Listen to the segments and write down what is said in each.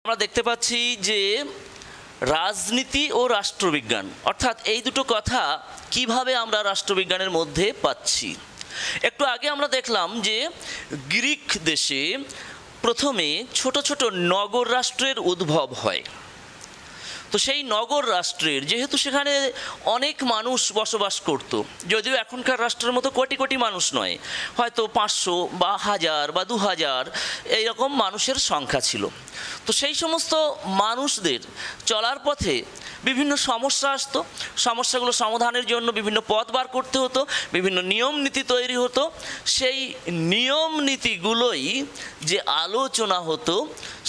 আমরা দেখতে পাচ্ছি যে রাজনীতি ও রাষ্ট্রবিজ্ঞান অর্থাৎ এই দুটো কথা কিভাবে আমরা রাষ্ট্রবিজ্ঞানের মধ্যে পাচ্ছি। একটু আগে আমরা দেখলাম যে গ্রিক দেশে প্রথমে ছোট ছোট নগর রাষ্ট্রের উদ্ভব হয়। তো সেই নগর রাষ্ট্রের যেহেতু সেখানে অনেক মানুষ বসবাস করত, যদিও এখনকার রাষ্ট্রের মতো কোটি কোটি মানুষ নয়, হয়তো 500 বা 1000 বা 2000 এইরকম মানুষের সংখ্যা ছিল। তো সেই সমস্ত মানুষদের চলার পথে বিভিন্ন সমস্যা আসতো, সমস্যাগুলো সমাধানের জন্য বিভিন্ন পথ বার করতে হতো, বিভিন্ন নিয়ম নীতি তৈরি হতো। সেই নিয়ম নীতিগুলোই যে আলোচনা হতো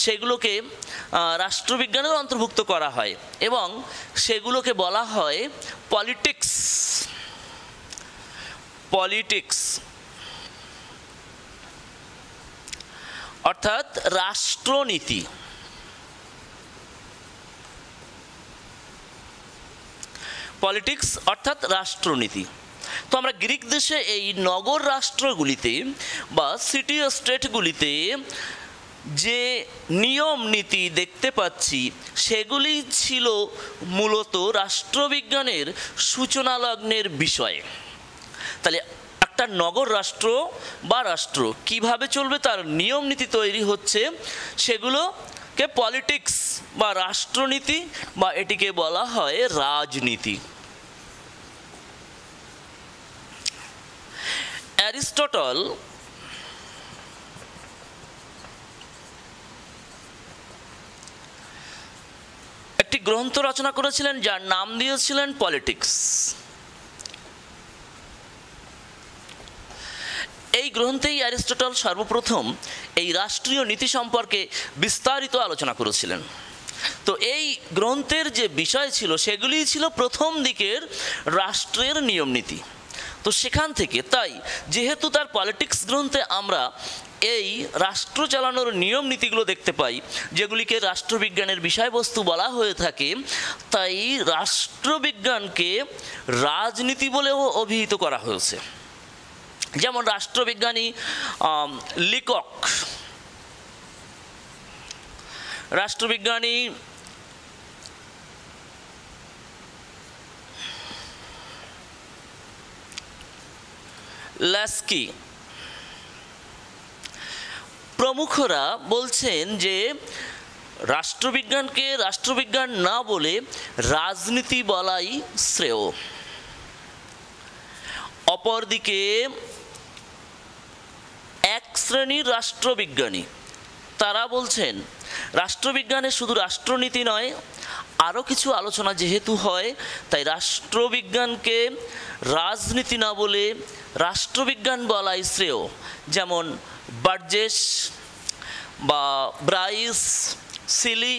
সেগুলোকে রাষ্ট্রবিজ্ঞানের অন্তর্ভুক্ত করা হয় এবং সেগুলোকে বলা হয় পলিটিক্স। পলিটিক্স অর্থাৎ রাষ্ট্রনীতি। পলিটিক্স অর্থাৎ রাষ্ট্রনীতি। তো আমরা গ্রিক দেশে এই নগর রাষ্ট্রগুলিতে বা সিটি স্টেটগুলিতে যে নিয়ম নীতি দেখতে পাচ্ছি সেগুলি ছিল মূলত রাষ্ট্রবিজ্ঞানের সূচনা লগ্নের বিষয়। তাহলে একটা নগর রাষ্ট্র বা রাষ্ট্র কিভাবে চলবে তার নিয়ম নীতি তৈরি হচ্ছে, সেগুলোকে পলিটিক্স বা রাষ্ট্রনীতি বা এটিকে বলা হয় রাজনীতি। অ্যারিস্টটল একটি গ্রন্থ রচনা করেছিলেন যার নাম দিয়েছিলেন পলিটিক্স। এই গ্রন্থেই অ্যারিস্টটল সর্বপ্রথম এই রাষ্ট্রীয় নীতি সম্পর্কে বিস্তারিত আলোচনা করেছিলেন। তো এই গ্রন্থের যে বিষয় ছিল সেগুলিই ছিল প্রথম দিকের রাষ্ট্রের নিয়ম নীতি। তো সেখান থেকে তাই যেহেতু তার পলিটিক্স গ্রন্থে আমরা এই রাষ্ট্র চালানোর নিয়ম নীতিগুলো দেখতে পাই, যেগুলিকে রাষ্ট্রবিজ্ঞানের বিষয়বস্তু বলা হয়ে থাকে, তাই রাষ্ট্রবিজ্ঞানকে রাজনীতি বলেও অভিহিত করা হয়েছে। যেমন রাষ্ট্রবিজ্ঞানী লিকক, রাষ্ট্রবিজ্ঞানী ল্যাস্কি প্রমুখরা বলছেন যে রাষ্ট্রবিজ্ঞানকে রাষ্ট্রবিজ্ঞান না বলে রাজনীতি বলাই শ্রেয়। অপরদিকে এক শ্রেণীর রাষ্ট্রবিজ্ঞানী তারা বলছেন রাষ্ট্রবিজ্ঞানে শুধু রাষ্ট্রনীতি নয়, আরও কিছু আলোচনা যেহেতু হয় তাই রাষ্ট্রবিজ্ঞানকে রাজনীতি না বলে রাষ্ট্রবিজ্ঞান বলাই শ্রেয়। যেমন বার্জেস বা ব্রাইস, সিলি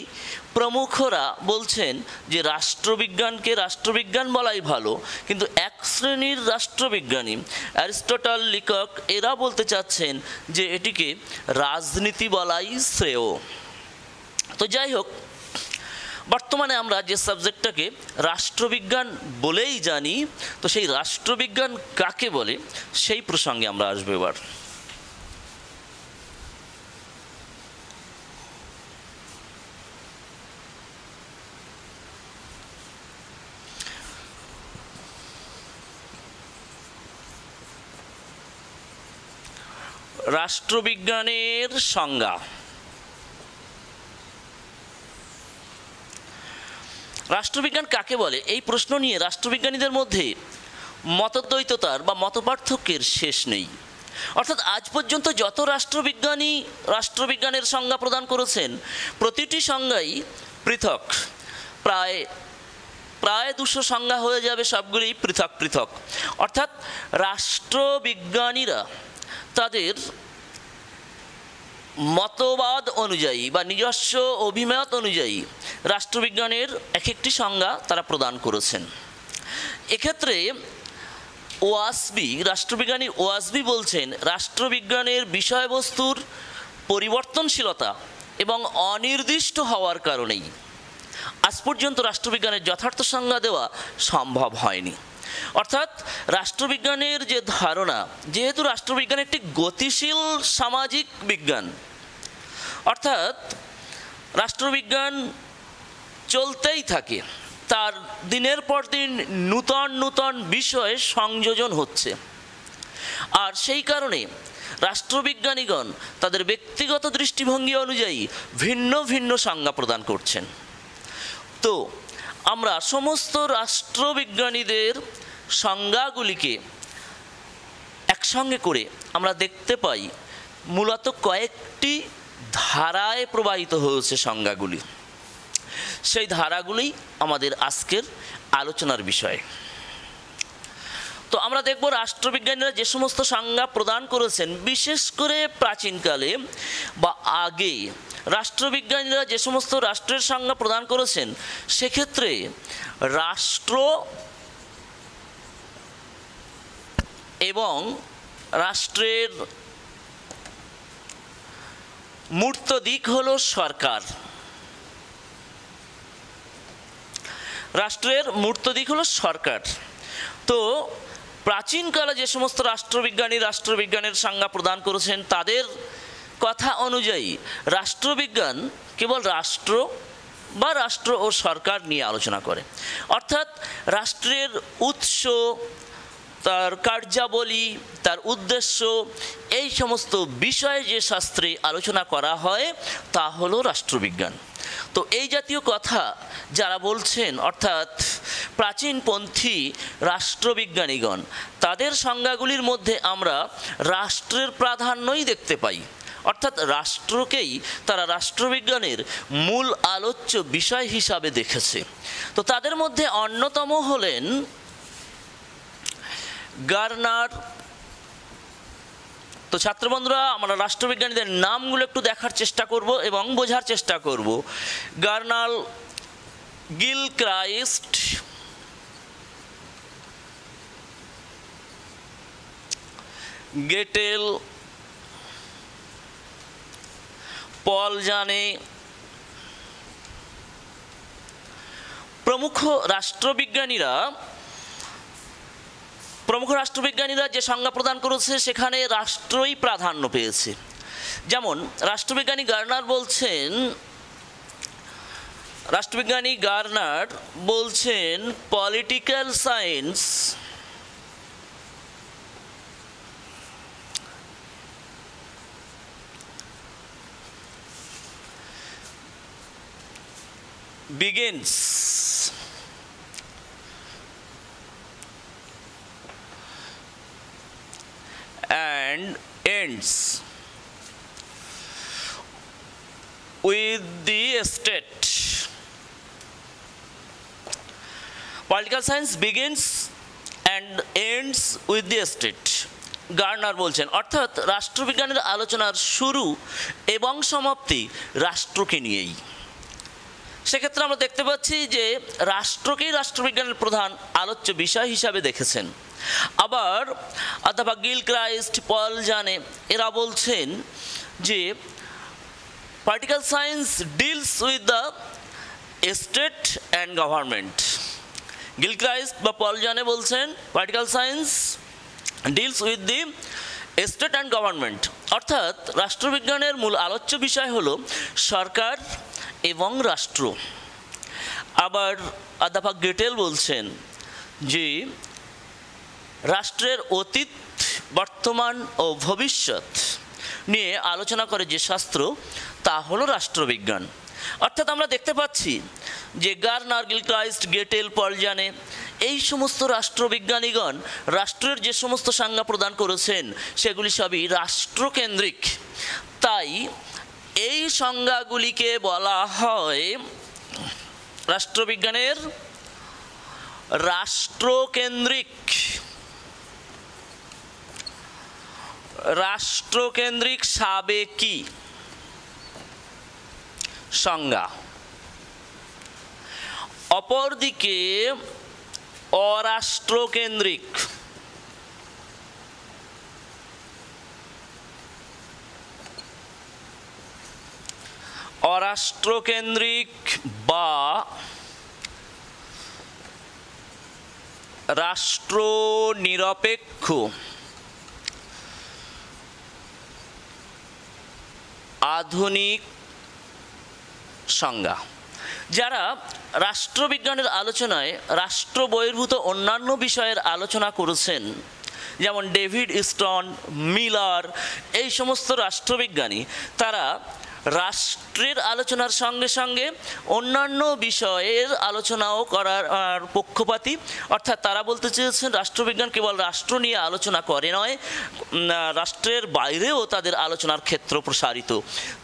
প্রমুখরা বলছেন যে রাষ্ট্রবিজ্ঞানকে রাষ্ট্রবিজ্ঞান বলাই ভালো, কিন্তু এক শ্রেণীর রাষ্ট্রবিজ্ঞানী অ্যারিস্টটল, লিকক এরা বলতে চাচ্ছেন যে এটিকে রাজনীতি বলাই শ্রেয়। তো যাই হোক, বর্তমানে আমরা যে সাবজেক্টটাকে রাষ্ট্রবিজ্ঞান বলেই জানি, তো সেই রাষ্ট্রবিজ্ঞান কাকে বলে সেই প্রসঙ্গে আমরা আসবো এবার। রাষ্ট্রবিজ্ঞানের সংজ্ঞা। রাষ্ট্রবিজ্ঞান কাকে বলে এই প্রশ্ন নিয়ে রাষ্ট্রবিজ্ঞানীদের মধ্যে মতদ্বৈততার বা মতপার্থক্যের শেষ নেই। অর্থাৎ আজ পর্যন্ত যত রাষ্ট্রবিজ্ঞানী রাষ্ট্রবিজ্ঞানের সংজ্ঞা প্রদান করেছেন প্রতিটি সংজ্ঞাই পৃথক। প্রায় 200 সংজ্ঞা হয়ে যাবে, সবগুলি পৃথক পৃথক। অর্থাৎ রাষ্ট্রবিজ্ঞানীরা তাদের মতবাদ অনুযায়ী বা নিজস্ব অভিমত অনুযায়ী রাষ্ট্রবিজ্ঞানের এক একটি সংজ্ঞা তারা প্রদান করেছেন। এক্ষেত্রে ওয়াসবি, রাষ্ট্রবিজ্ঞানী ওয়াসবি বলছেন রাষ্ট্রবিজ্ঞানের বিষয়বস্তুর পরিবর্তনশীলতা এবং অনির্দিষ্ট হওয়ার কারণেই আজ পর্যন্ত রাষ্ট্রবিজ্ঞানের যথার্থ সংজ্ঞা দেওয়া সম্ভব হয়নি। অর্থাৎ রাষ্ট্রবিজ্ঞানের যে ধারণা, যেহেতু রাষ্ট্রবিজ্ঞান একটি গতিশীল সামাজিক বিজ্ঞান, অর্থাৎ রাষ্ট্রবিজ্ঞান চলতেই থাকে, তার দিনের পর দিন নূতন নূতন বিষয়ে সংযোজন হচ্ছে। আর সেই কারণে রাষ্ট্রবিজ্ঞানীগণ তাদের ব্যক্তিগত দৃষ্টিভঙ্গি অনুযায়ী ভিন্ন ভিন্ন সংজ্ঞা প্রদান করছেন। তো আমরা সমস্ত রাষ্ট্রবিজ্ঞানীদের সংজ্ঞাগুলিকে একসঙ্গে করে আমরা দেখতে পাই মূলত কয়েকটি ধারায় প্রবাহিত হয়েছে সংজ্ঞাগুলি। সেই ধারাগুলি আমাদের আজকের আলোচনার বিষয়। তো আমরা দেখব রাষ্ট্রবিজ্ঞানীরা যে সমস্ত সংজ্ঞা প্রদান করেছেন, বিশেষ করে প্রাচীনকালে বা আগে রাষ্ট্রবিজ্ঞানীরা যে সমস্ত রাষ্ট্রের সংজ্ঞা প্রদান করেছেন, সেক্ষেত্রে রাষ্ট্র এবং রাষ্ট্রের মূর্ত দিক হলো সরকার। রাষ্ট্রের মূর্ত দিক হলো সরকার। তো প্রাচীনকালে যে সমস্ত রাষ্ট্রবিজ্ঞানের সংজ্ঞা প্রদান করেছেন, তাদের কথা অনুযায়ী রাষ্ট্রবিজ্ঞান কেবল রাষ্ট্র বা রাষ্ট্র ও সরকার নিয়ে আলোচনা করে, অর্থাৎ রাষ্ট্রের উৎস, তার কার্যাবলী, তার উদ্দেশ্য, এই সমস্ত বিষয়ে যে শাস্ত্রে আলোচনা করা হয় তা হলো রাষ্ট্রবিজ্ঞান। তো এই জাতীয় কথা যারা বলছেন, অর্থাৎ প্রাচীনপন্থী রাষ্ট্রবিজ্ঞানীগণ, তাদের সংজ্ঞাগুলির মধ্যে আমরা রাষ্ট্রের প্রাধান্যই দেখতে পাই, অর্থাৎ রাষ্ট্রকেই তারা রাষ্ট্রবিজ্ঞানের মূল আলোচ্য বিষয় হিসাবে দেখেছে। তো তাদের মধ্যে অন্যতম হলেন গার্নার। তো ছাত্রবন্ধুরা, আমরা রাষ্ট্রবিজ্ঞানীদের নামগুলো একটু দেখার চেষ্টা করব এবং বোঝার চেষ্টা করব। গার্নার, গিলক্রাইস্ট, গেটেল, পল জানে প্রমুখ রাষ্ট্রবিজ্ঞানীরা যে সংজ্ঞা প্রদান করেছে সেখানে রাষ্ট্রই প্রাধান্য পেয়েছে। যেমন রাষ্ট্রবিজ্ঞানী গার্নার বলছেন political science begins and ends with the state. Political science begins and ends with the state. Garner বলছেন, অর্থাৎ রাষ্ট্রবিজ্ঞানের আলোচনার শুরু এবং সমাপ্তি রাষ্ট্রকে নিয়েই। সেক্ষেত্রে আমরা দেখতে পাচ্ছি যে রাষ্ট্রকেই রাষ্ট্রবিজ্ঞানের প্রধান আলোচ্য বিষয় হিসাবে দেখেছেন। আবার অধ্যাপক গিলক্রাইস্ট, পল জানে এরা বলছেন যে political science deals with the state and government. Gilchrist বা পল জানে বলছেন political science deals with the state and government, অর্থাৎ রাষ্ট্রবিজ্ঞানের মূল আলোচ্য বিষয় হলো সরকার এবং রাষ্ট্র। আবার অধ্যাপক গেটেল বলছেন যে রাষ্ট্রের অতীত, বর্তমান ও ভবিষ্যৎ নিয়ে আলোচনা করে যে শাস্ত্র তা হলো রাষ্ট্রবিজ্ঞান। অর্থাৎ আমরা দেখতে পাচ্ছি যে গার্নার, গিলক্রাইস্ট, গেটেল, পল জানে এই সমস্ত রাষ্ট্রবিজ্ঞানীগণ রাষ্ট্রের যে সমস্ত সংজ্ঞা প্রদান করেছেন সেগুলি সবই রাষ্ট্রকেন্দ্রিক। তাই এই সংজ্ঞাগুলিকে বলা হয় রাষ্ট্রবিজ্ঞানের রাষ্ট্রকেন্দ্রিক সাবেকি সংজ্ঞা। অপরদিকে অরাষ্ট্রকেন্দ্রিক বা রাষ্ট্রনিরপেক্ষ আধুনিক সংজ্ঞা। যারা রাষ্ট্রবিজ্ঞানের আলোচনায় রাষ্ট্র বহির্ভূত অন্যান্য বিষয়ের আলোচনা করেছেন, যেমন ডেভিড স্টন, মিলার, এই সমস্ত রাষ্ট্রবিজ্ঞানী, তারা রাষ্ট্রের আলোচনার সঙ্গে সঙ্গে অন্যান্য বিষয়ের আলোচনাও করার পক্ষপাতী। অর্থাৎ তারা বলতে চেয়েছেন রাষ্ট্রবিজ্ঞান কেবল রাষ্ট্র নিয়ে আলোচনা করে নয়, রাষ্ট্রের বাইরেও তাদের আলোচনার ক্ষেত্র প্রসারিত।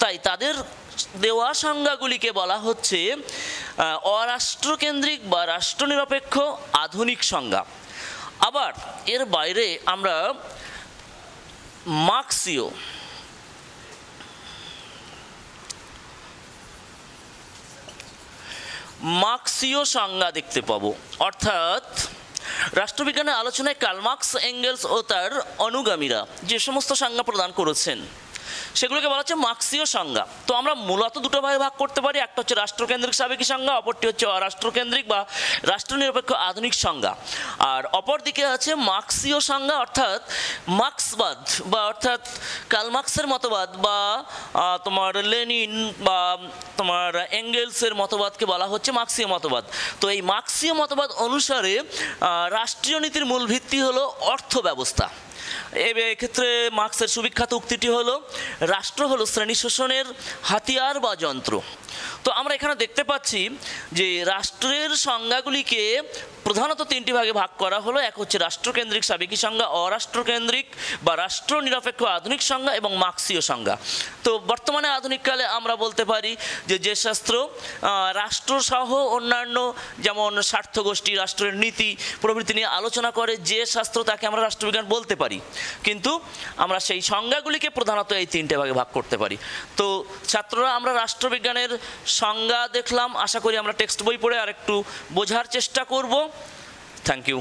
তাই তাদের দেওয়া সংজ্ঞাগুলিকে বলা হচ্ছে অরাষ্ট্রকেন্দ্রিক বা রাষ্ট্রনিরপেক্ষ আধুনিক সংজ্ঞা। আবার এর বাইরে আমরা মার্ক্সীয় সংজ্ঞা দেখতে পাবো। অর্থাৎ রাষ্ট্রবিজ্ঞানের আলোচনায় কার্ল মার্কস, এঙ্গেলস ও তার অনুগামীরা যে সমস্ত সংজ্ঞা প্রদান করেছেন সেগুলোকে বলা হচ্ছে মার্ক্সীয় সংজ্ঞা। তো আমরা মূলত দুটো ভাগে ভাগ করতে পারি, একটা হচ্ছে রাষ্ট্রকেন্দ্রিক সাবেকি সংজ্ঞা, অপরটি হচ্ছে অরাষ্ট্রকেন্দ্রিক বা রাষ্ট্রনিরপেক্ষ আধুনিক সংজ্ঞা। আর অপর দিকে আছে মার্ক্সীয় সংজ্ঞা, অর্থাৎ মার্ক্সবাদ বা অর্থাৎ কার্ল মার্কসের মতবাদ বা তোমার লেনিন বা তোমার এঙ্গেলসের মতবাদকে বলা হচ্ছে মার্ক্সীয় মতবাদ। তো এই মার্ক্সীয় মতবাদ অনুসারে রাষ্ট্রীয় নীতির মূল ভিত্তি হলো অর্থ ব্যবস্থা। এক্ষেত্রে মার্ক্সের সুবিখ্যাত উক্তিটি হলো, রাষ্ট্র হলো শ্রেণী শোষণের হাতিয়ার বা যন্ত্র। তো আমরা এখানে দেখতে পাচ্ছি যে রাষ্ট্রের সংজ্ঞাগুলিকে প্রধানত তিনটি ভাগে ভাগ করা হলো। এক হচ্ছে রাষ্ট্রকেন্দ্রিক সাবেকি সংজ্ঞা, অরাষ্ট্রকেন্দ্রিক বা রাষ্ট্র নিরপেক্ষ আধুনিক সংজ্ঞা এবং মার্ক্সীয় সংজ্ঞা। তো বর্তমানে আধুনিককালে আমরা বলতে পারি যে শাস্ত্র রাষ্ট্রসহ অন্যান্য যেমন স্বার্থগোষ্ঠী, রাষ্ট্রের নীতি প্রভৃতি নিয়ে আলোচনা করে যে শাস্ত্র, তাকে আমরা রাষ্ট্রবিজ্ঞান বলতে পারি। কিন্তু আমরা সেই সংজ্ঞাগুলিকে প্রধানত এই তিনটে ভাগে ভাগ করতে পারি। তো ছাত্ররা, আমরা রাষ্ট্রবিজ্ঞানের সংজ্ঞা দেখলাম। আশা করি আমরা টেক্সট বই পড়ে আর একটু বোঝার চেষ্টা করব। Thank you.